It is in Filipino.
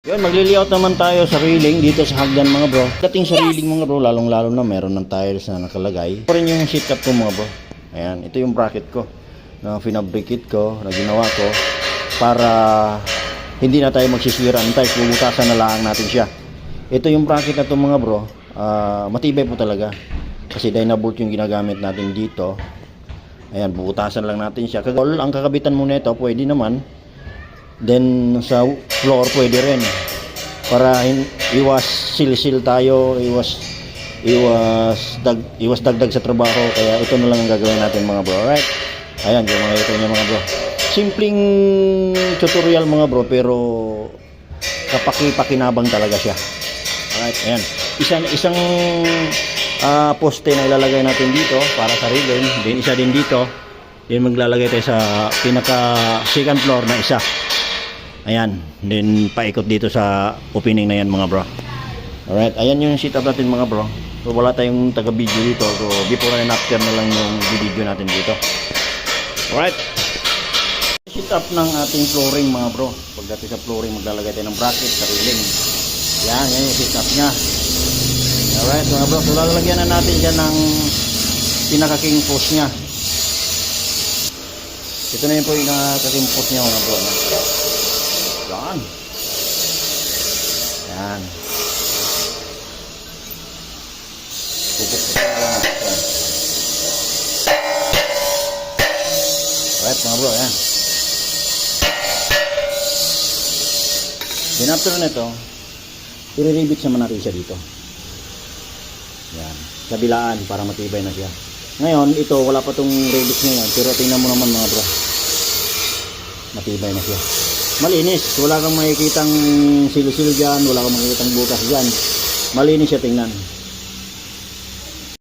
Yun, magli-layout naman tayo sa railing dito sa hagdan mga bro. Dating sa railing mga bro, lalong-lalo na meron ng tiles na nakalagay. Ito rin yung sheet up ko mga bro. Ayan, ito yung bracket ko na finabricate ko, na ginawa ko para hindi na tayo magsisira ng tiles. Bubutasan na lang natin siya. Ito yung bracket na ito mga bro, matibay po talaga. Kasi Dynabolt yung ginagamit natin dito. Ayan, bubutasan lang natin siya. Ang kakabitan muna ito, pwede naman. Then sa floor pwede rin para iwas sil-sil tayo, iwas dagdag sa trabaho, kaya ito na lang ang gagawin natin mga bro. Alright, ayan yung mga ito niya mga bro, simpleng tutorial mga bro, pero kapaki-pakinabang talaga siya. Alright, ayan, isang poste na ilalagay natin dito para sa railing, then isa din dito, then maglalagay tayo sa pinaka second floor na isa. Ayan, then paikot dito sa opening na yan mga bro. Alright, ayan yung setup natin mga bro. So wala tayong taga-video dito, so before and after na lang yung video natin dito. Alright, setup ng ating flooring mga bro. Pagdating sa flooring, maglalagay tayo ng bracket sa railing. Yan yung setup nya. Alright mga bro, so lalagyan na natin dyan ng pinaka-king post nya. Ito na yung po yung pinaka-king post nya mga bro. Yan. Yan. Pupuk ko lang. Right mga bro, yan. Then after na ito, i-rebit naman natin siya dito. Yan. Kabilaan para matibay na siya. Ngayon, ito wala pa tong rebit ngayon, pero tingnan mo naman mga bro. Matibay na siya. Malinis, wala kang makikitang sil-sil dyan, wala kang makikitang butas dyan. Malinis siya tingnan.